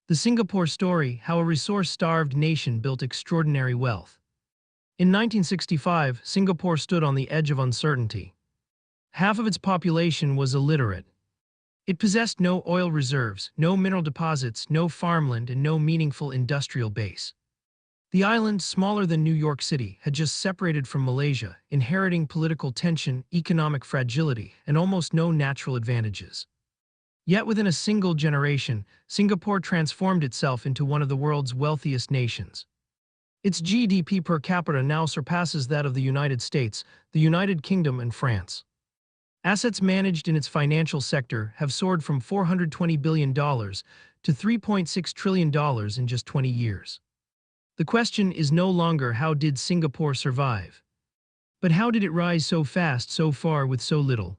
The Singapore Story: How a Resource-Starved Nation Built Extraordinary Wealth. In 1965, Singapore stood on the edge of uncertainty. Half of its population was illiterate. It possessed no oil reserves, no mineral deposits, no farmland, and no meaningful industrial base. The island, smaller than New York City, had just separated from Malaysia, inheriting political tension, economic fragility, and almost no natural advantages. Yet within a single generation, Singapore transformed itself into one of the world's wealthiest nations. Its GDP per capita now surpasses that of the United States, the United Kingdom, and France. Assets managed in its financial sector have soared from $420 billion to $3.6 trillion in just 20 years. The question is no longer how did Singapore survive, but how did it rise so fast so far with so little?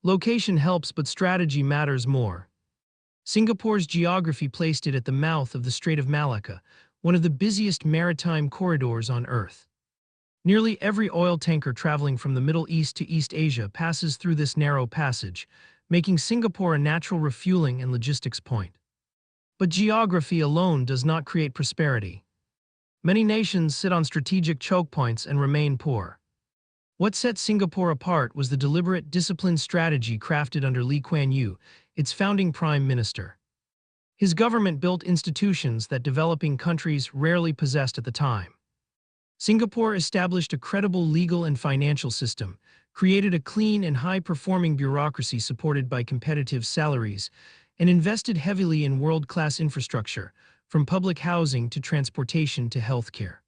Location helps, but strategy matters more. Singapore's geography placed it at the mouth of the Strait of Malacca, one of the busiest maritime corridors on Earth. Nearly every oil tanker traveling from the Middle East to East Asia passes through this narrow passage, making Singapore a natural refueling and logistics point. But geography alone does not create prosperity. Many nations sit on strategic choke points and remain poor. What set Singapore apart was the deliberate, disciplined strategy crafted under Lee Kuan Yew, its founding prime minister. His government built institutions that developing countries rarely possessed at the time. Singapore established a credible legal and financial system, created a clean and high-performing bureaucracy supported by competitive salaries, and invested heavily in world-class infrastructure, from public housing to transportation to healthcare.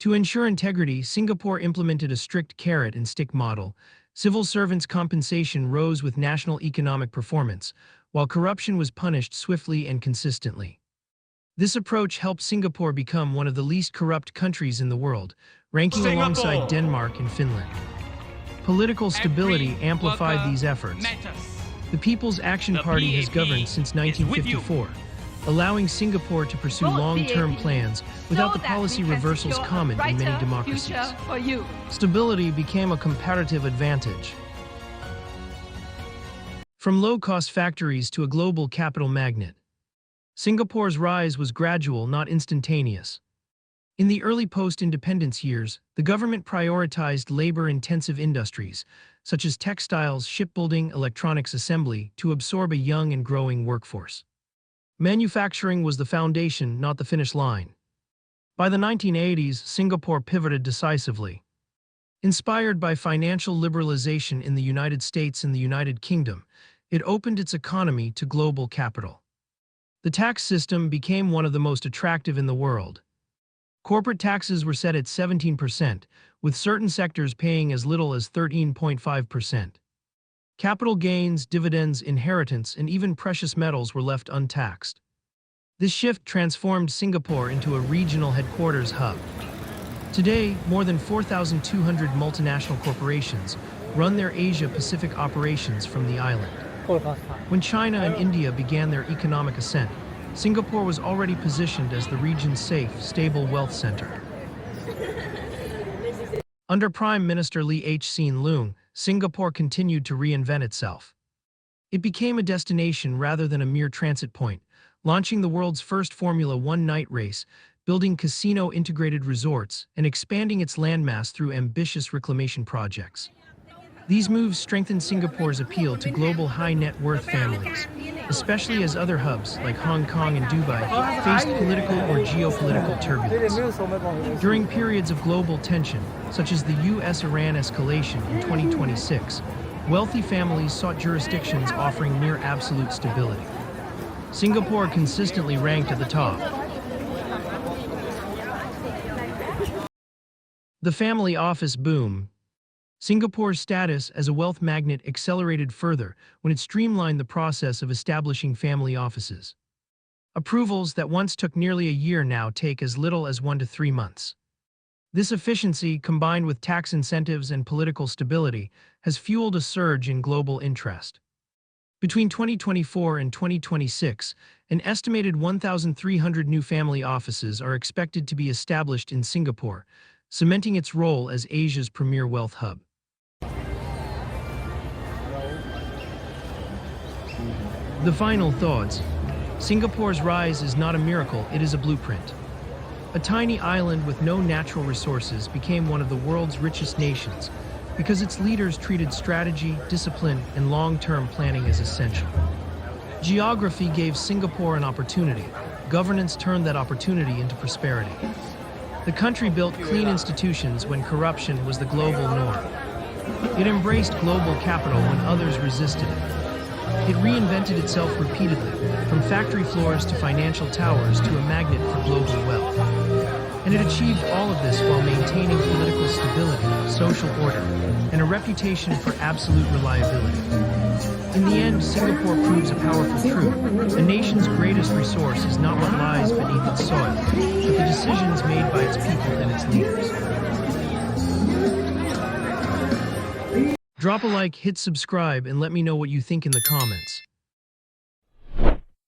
To ensure integrity, Singapore implemented a strict carrot-and-stick model. Civil servants' compensation rose with national economic performance, while corruption was punished swiftly and consistently. This approach helped Singapore become one of the least corrupt countries in the world, ranking alongside Denmark and Finland. Political stability amplified these efforts. The People's Action Party has governed since 1954, allowing Singapore to pursue long-term plans without the policy reversals common in many democracies. Stability became a comparative advantage. From low-cost factories to a global capital magnet, Singapore's rise was gradual, not instantaneous. In the early post-independence years, the government prioritized labor-intensive industries, such as textiles, shipbuilding, electronics assembly, to absorb a young and growing workforce. Manufacturing was the foundation, not the finish line. By the 1980s, Singapore pivoted decisively. Inspired by financial liberalization in the United States and the United Kingdom, it opened its economy to global capital. The tax system became one of the most attractive in the world. Corporate taxes were set at 17%, with certain sectors paying as little as 13.5%. Capital gains, dividends, inheritance, and even precious metals were left untaxed. This shift transformed Singapore into a regional headquarters hub. Today, more than 4,200 multinational corporations run their Asia-Pacific operations from the island. When China and India began their economic ascent, Singapore was already positioned as the region's safe, stable wealth center. Under Prime Minister Lee Hsien Loong, Singapore continued to reinvent itself. It became a destination rather than a mere transit point, launching the world's first Formula One night race, building casino-integrated resorts, and expanding its landmass through ambitious reclamation projects. These moves strengthened Singapore's appeal to global high-net-worth families, especially as other hubs like Hong Kong and Dubai faced political or geopolitical turbulence. During periods of global tension, such as the US-Iran escalation in 2026, wealthy families sought jurisdictions offering near absolute stability. Singapore consistently ranked at the top. The family office boom. Singapore's status as a wealth magnet accelerated further when it streamlined the process of establishing family offices. Approvals that once took nearly a year now take as little as 1 to 3 months. This efficiency, combined with tax incentives and political stability, has fueled a surge in global interest. Between 2024 and 2026, an estimated 1,300 new family offices are expected to be established in Singapore, cementing its role as Asia's premier wealth hub. The final thoughts. Singapore's rise is not a miracle, it is a blueprint. A tiny island with no natural resources became one of the world's richest nations because its leaders treated strategy, discipline, and long-term planning as essential. Geography gave Singapore an opportunity. Governance turned that opportunity into prosperity. The country built clean institutions when corruption was the global norm. It embraced global capital when others resisted it. It reinvented itself repeatedly, from factory floors to financial towers to a magnet for global wealth. And it achieved all of this while maintaining political stability, social order, and a reputation for absolute reliability. In the end, Singapore proves a powerful truth. A nation's greatest resource is not what lies beneath its soil, but the decisions made by its people and its leaders. Drop a like, hit subscribe, and let me know what you think in the comments.